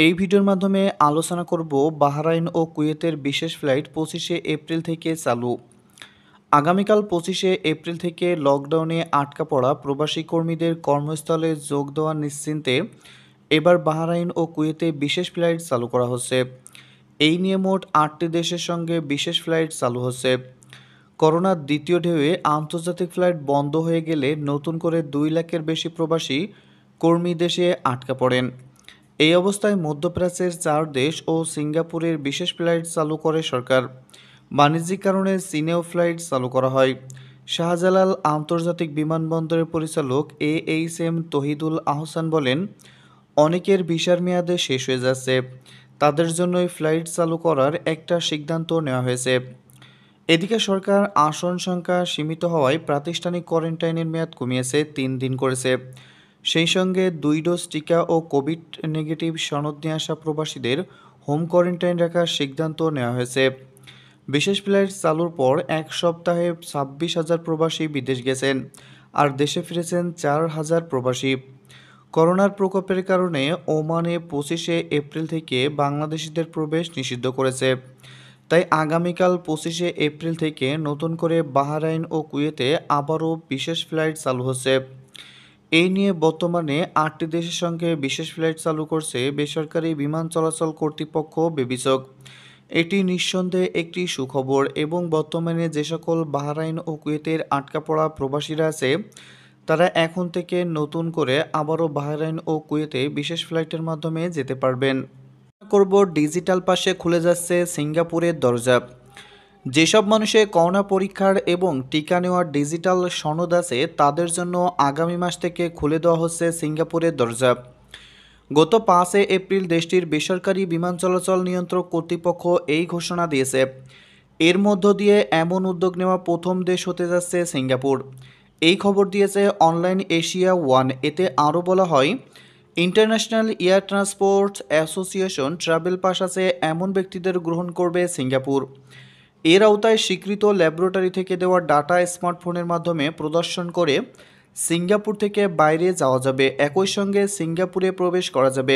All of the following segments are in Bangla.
এই ভিডিওর মাধ্যমে আলোচনা করব বাহরাইন ও কুয়েতের বিশেষ ফ্লাইট 25শে এপ্রিল থেকে চালু। আগামীকাল 25শে এপ্রিল থেকে লকডাউনে আটকা পড়া প্রবাসী কর্মীদের কর্মস্থলে যোগ দেওয়ার নিশ্চিন্তে এবার বাহরাইন ও কুয়েতে বিশেষ ফ্লাইট চালু করা হচ্ছে। এই নিয়ে মোট 8টি দেশের সঙ্গে বিশেষ ফ্লাইট চালু হচ্ছে। করোনার দ্বিতীয় ঢেউয়ে আন্তর্জাতিক ফ্লাইট বন্ধ হয়ে গেলে নতুন করে 2 লাখের বেশি প্রবাসী কর্মী দেশে আটকা পড়েন। এই অবস্থায় মধ্যপ্রাচ্যের 4 দেশ ও সিঙ্গাপুরের বিশেষ ফ্লাইট চালু করে সরকার। বাণিজ্যিক কারণে চীনেও ফ্লাইট চালু করা হয়। শাহজালাল আন্তর্জাতিক বিমানবন্দরের পরিচালক AHM তহিদুল আহসান বলেন, অনেকের ভিসার মেয়াদে শেষ হয়ে যাচ্ছে, তাদের জন্যই ফ্লাইট চালু করার একটা সিদ্ধান্ত নেওয়া হয়েছে। এদিকে সরকার আসন সংখ্যা সীমিত হওয়ায় প্রাতিষ্ঠানিক কোয়ারেন্টাইনের মেয়াদ কমিয়েছে, 3 দিন করেছে। সেই সঙ্গে 2 ডোজ টিকা ও কোভিড নেগেটিভ সনদ নিয়ে আসা প্রবাসীদের হোম কোয়ারেন্টাইন রাখার সিদ্ধান্ত নেওয়া হয়েছে। বিশেষ ফ্লাইট চালুর পর 1 সপ্তাহে 26,000 প্রবাসী বিদেশ গেছেন, আর দেশে ফিরেছেন 4,000 প্রবাসী। করোনার প্রকোপের কারণে ওমানে 25শে এপ্রিল থেকে বাংলাদেশিদের প্রবেশ নিষিদ্ধ করেছে। তাই আগামীকাল 25শে এপ্রিল থেকে নতুন করে বাহরাইন ও কুয়েতে আবারও বিশেষ ফ্লাইট চালু হচ্ছে। এই নিয়ে বর্তমানে 8টি দেশের সঙ্গে বিশেষ ফ্লাইট চালু করছে বেসরকারি বিমান চলাচল কর্তৃপক্ষ বেবিচক। এটি নিঃসন্দেহে একটি সুখবর এবং বর্তমানে যে সকল বাহরাইন ও কুয়েতের আটকা পড়া প্রবাসীরা আছে তারা এখন থেকে নতুন করে আবারও বাহরাইন ও কুয়েতে বিশেষ ফ্লাইটের মাধ্যমে যেতে পারবেন। করব ডিজিটাল পাশে খুলে যাচ্ছে সিঙ্গাপুরের দরজা। যেসব মানুষের করোনা পরীক্ষার এবং টিকা নেওয়ার ডিজিটাল সনদ আছে তাদের জন্য আগামী মাস থেকে খুলে দেওয়া হচ্ছে সিঙ্গাপুরের দরজা। গত 5 এপ্রিল দেশটির বেসরকারি বিমান চলাচল নিয়ন্ত্রক কর্তৃপক্ষ এই ঘোষণা দিয়েছে। এর মধ্য দিয়ে এমন উদ্যোগ নেওয়া প্রথম দেশ হতে যাচ্ছে সিঙ্গাপুর। এই খবর দিয়েছে অনলাইন এশিয়া ওয়ান। এতে আরও বলা হয়, international air transport association travel pass আছে এমন ব্যক্তিদের গ্রহণ করবে সিঙ্গাপুর। এর আওতায় স্বীকৃত ল্যাবরেটরি থেকে দেওয়া ডাটা স্মার্টফোনের মাধ্যমে প্রদর্শন করে সিঙ্গাপুর থেকে বাইরে যাওয়া যাবে, একই সঙ্গে সিঙ্গাপুরে প্রবেশ করা যাবে।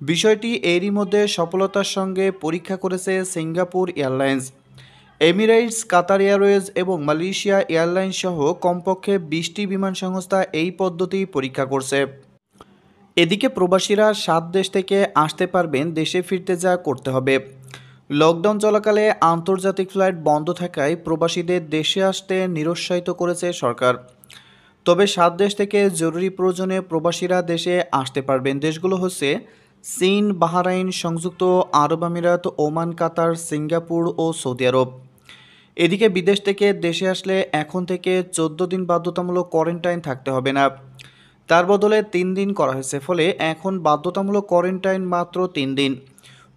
বিষয়টি এরই মধ্যে সফলতার সঙ্গে পরীক্ষা করেছে Singapore airlines. Emirates, Qatar Airways এবং মালয়েশিয়া এয়ারলাইন্স সহ কমপক্ষে 20টি বিমান সংস্থা এই পদ্ধতি পরীক্ষা করছে। এদিকে প্রবাসীরা 7 দেশ থেকে আসতে পারবেন, দেশে ফিরতে যা করতে হবে। লকডাউন চলাকালে আন্তর্জাতিক ফ্লাইট বন্ধ থাকায় প্রবাসীদের দেশে আসতে নিরুৎসাহিত করেছে সরকার। তবে 7 দেশ থেকে জরুরি প্রয়োজনে প্রবাসীরা দেশে আসতে পারবেন। দেশগুলো হচ্ছে চীন, বাহরাইন, সংযুক্ত আরব আমিরাত, ওমান, কাতার, সিঙ্গাপুর ও সৌদি আরব। এদিকে বিদেশ থেকে দেশে আসলে এখন থেকে 14 দিন বাধ্যতামূলক কোয়ারেন্টাইন থাকতে হবে না, তার বদলে 3 দিন করা হয়েছে। ফলে এখন বাধ্যতামূলক কোয়ারেন্টাইন মাত্র 3 দিন।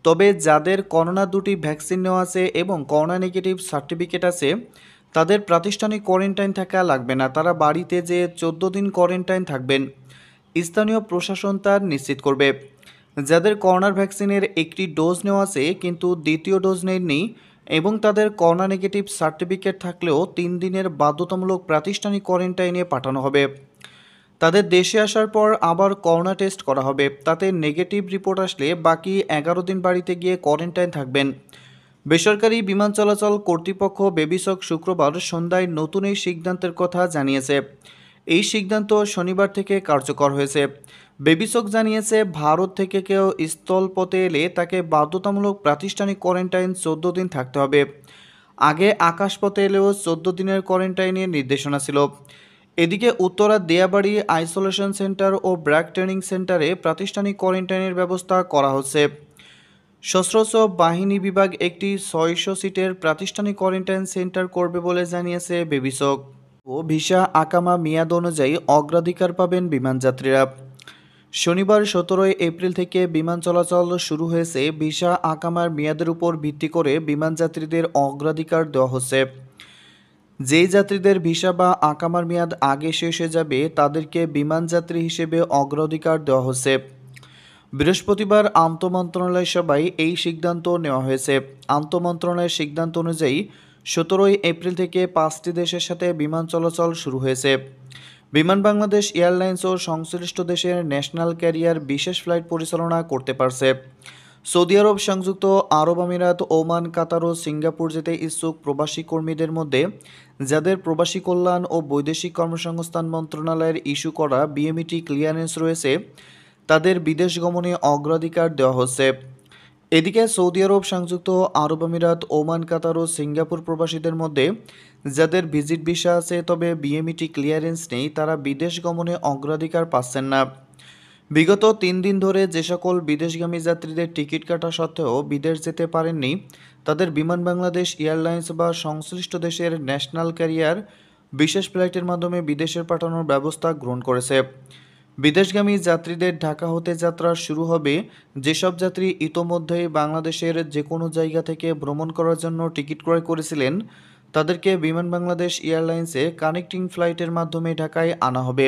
তবে যাদের করোনা 2টি ভ্যাকসিন নেওয়া আছে এবং করোনা নেগেটিভ সার্টিফিকেট আছে তাদের প্রাতিষ্ঠানিক কোয়ারেন্টাইন থাকা লাগবে না, তারা বাড়িতে যে 14 দিন কোয়ারেন্টাইন থাকবেন। স্থানীয় প্রশাসন তা নিশ্চিত করবে। যাদের করোনার ভ্যাকসিনের একটি ডোজ নেওয়া আছে কিন্তু দ্বিতীয় ডোজ নেননি এবং তাদের করোনা নেগেটিভ সার্টিফিকেট থাকলেও 3 দিনের বাধ্যতামূলক প্রাতিষ্ঠানিক কোয়ারেন্টাইনে পাঠানো হবে। তাদের দেশে আসার পর আবার করোনা টেস্ট করা হবে, তাতে নেগেটিভ রিপোর্ট আসলে বাকি 11 দিন বাড়িতে গিয়ে কোয়ারেন্টাইন থাকবেন। বেসরকারি বিমান চলাচল কর্তৃপক্ষ বেবিচক শুক্রবার সন্ধ্যায় নতুন এই সিদ্ধান্তের কথা জানিয়েছে। এই সিদ্ধান্ত শনিবার থেকে কার্যকর হয়েছে। বেবিচক জানিয়েছে, ভারত থেকে কেউ স্থলপথে এলে তাকে বাধ্যতামূলক প্রাতিষ্ঠানিক কোয়ারেন্টাইন 14 দিন থাকতে হবে। আগে আকাশপথে এলেও 14 দিনের কোয়ারেন্টাইনের নির্দেশনা ছিল। এদিকে উত্তরা দিয়াবাড়ি আইসোলেশন সেন্টার ও ব্র্যাক ট্রেনিং সেন্টারে প্রাতিষ্ঠানিক কোয়ারেন্টাইনের ব্যবস্থা করা হচ্ছে। সশস্ত্র বাহিনী বিভাগ একটি 600 সিটের প্রাতিষ্ঠানিক কোয়ারেন্টাইন সেন্টার করবে বলে জানিয়েছে বেবিচক। ও ভিসা আকামা মেয়াদ অনুযায়ী অগ্রাধিকার পাবেন বিমানযাত্রীরা। শনিবার 17 এপ্রিল থেকে বিমান চলাচল শুরু হয়েছে। ভিসা আকামার মেয়াদের উপর ভিত্তি করে বিমানযাত্রীদের অগ্রাধিকার দেওয়া হচ্ছে। যেই যাত্রীদের ভিসা বা আকামার মেয়াদ আগে শেষ হয়ে যাবে তাদেরকে বিমানযাত্রী হিসেবে অগ্রাধিকার দেওয়া হচ্ছে। বৃহস্পতিবার আন্তঃমন্ত্রণালয় সভায় এই সিদ্ধান্ত নেওয়া হয়েছে। আন্তঃমন্ত্রণালয়ের সিদ্ধান্ত অনুযায়ী 17 এপ্রিল থেকে 5টি দেশের সাথে বিমান চলাচল শুরু হয়েছে। বিমান বাংলাদেশ এয়ারলাইন্স ও সংশ্লিষ্ট দেশের ন্যাশনাল ক্যারিয়ার বিশেষ ফ্লাইট পরিচালনা করতে পারছে। সৌদি আরব, সংযুক্ত আরব আমিরাত, ওমান, কাতার ও সিঙ্গাপুর যেতে ইচ্ছুক প্রবাসী কর্মীদের মধ্যে যাদের প্রবাসী কল্যাণ ও বৈদেশিক কর্মসংস্থান মন্ত্রণালয়ের ইস্যু করা বিএমইটি ক্লিয়ারেন্স রয়েছে, তাদের বিদেশ গমনে অগ্রাধিকার দেওয়া হচ্ছে। এদিকে সৌদি আরব, সংযুক্ত আরব আমিরাত, ওমান, কাতার ও সিঙ্গাপুর প্রবাসীদের মধ্যে যাদের ভিজিট ভিসা আছে তবে বিএমইটি ক্লিয়ারেন্স নেই, তারা বিদেশ গমনে অগ্রাধিকার পাচ্ছেন না। বিগত 3 দিন ধরে যে সকল বিদেশগামী যাত্রীদের টিকিট কাটা সত্ত্বেও বিদেশ যেতে পারেননি, তাদের বিমান বাংলাদেশ এয়ারলাইন্স বা সংশ্লিষ্ট দেশের ন্যাশনাল ক্যারিয়ার বিশেষ ফ্লাইটের মাধ্যমে বিদেশে পাঠানোর ব্যবস্থা গ্রহণ করেছে। বিদেশগামী যাত্রীদের ঢাকা হতে যাত্রা শুরু হবে। যেসব যাত্রী ইতোমধ্যেই বাংলাদেশের যে কোনো জায়গা থেকে ভ্রমণ করার জন্য টিকিট ক্রয় করেছিলেন, তাদেরকে বিমান বাংলাদেশ এয়ারলাইন্সে কানেক্টিং ফ্লাইটের মাধ্যমে ঢাকায় আনা হবে।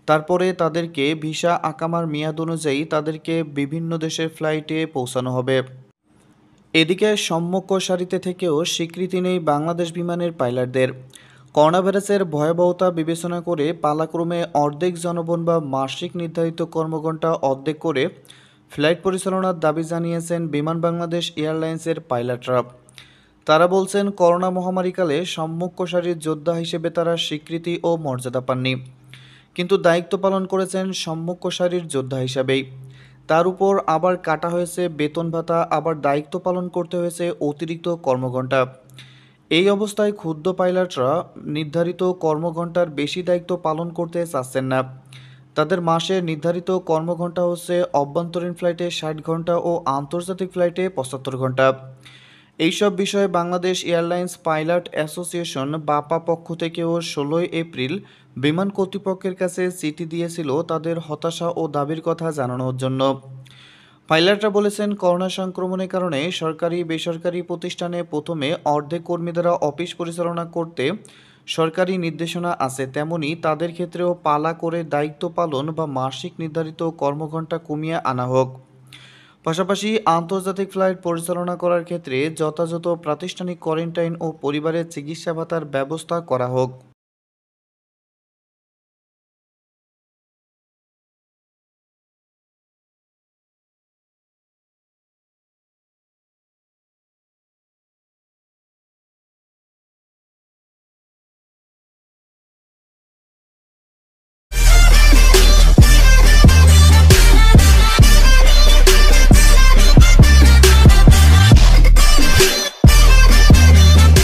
তারপরে তাদেরকে ভিসা আকামার মেয়াদ অনুযায়ী তাদেরকে বিভিন্ন দেশের ফ্লাইটে পৌঁছানো হবে। এদিকে সম্মুখ সারিতে থেকেও স্বীকৃতি নেই বাংলাদেশ বিমানের পাইলটদের। করোনা ভাইরাসের ভয়াবহতা বিবেচনা করে পালাক্রমে অর্ধেক জনবল বা মাসিক নির্ধারিত কর্মঘণ্টা অর্ধেক করে ফ্লাইট পরিচালনার দাবি জানিয়েছেন বিমান বাংলাদেশ এয়ারলাইন্সের পাইলটরা। তারা বলছেন, করোনা মহামারীকালে সম্মুখ সারির যোদ্ধা হিসেবে তারা স্বীকৃতি ও মর্যাদা পাননি, কিন্তু দায়িত্ব পালন করেছেন সম্মুখ সারির যোদ্ধা হিসাবেই। তার উপর আবার কাটা হয়েছে বেতন ভাতা, আবার দায়িত্ব পালন করতে হয়েছে অতিরিক্ত কর্মঘণ্টা। এই অবস্থায় ক্ষুব্ধ পাইলটরা নির্ধারিত কর্মঘণ্টার বেশি দায়িত্ব পালন করতে চাচ্ছেন না। তাদের মাসে নির্ধারিত কর্মঘণ্টা হচ্ছে অভ্যন্তরীণ ফ্লাইটে 60 ঘন্টা ও আন্তর্জাতিক ফ্লাইটে 75 ঘন্টা। এইসব বিষয়ে বাংলাদেশ এয়ারলাইন্স পাইলট অ্যাসোসিয়েশন বাপা পক্ষ থেকেও 16 এপ্রিল বিমান কর্তৃপক্ষের কাছে চিঠি দিয়েছিল তাদের হতাশা ও দাবির কথা জানানোর জন্য। পাইলটরা বলেছেন, করোনা সংক্রমণের কারণে সরকারি বেসরকারি প্রতিষ্ঠানে প্রথমে অর্ধেক কর্মী দ্বারা অফিস পরিচালনা করতে সরকারি নির্দেশনা আছে, তেমনি তাদের ক্ষেত্রেও পালা করে দায়িত্ব পালন বা মাসিক নির্ধারিত কর্মঘণ্টা কমিয়ে আনা হোক। পাশাপাশি আন্তর্জাতিক ফ্লাইট পরিচালনা করার ক্ষেত্রে যথাযথ প্রাতিষ্ঠানিক কোয়ারেন্টাইন ও পরিবারের চিকিৎসা ভাতার ব্যবস্থা করা হোক।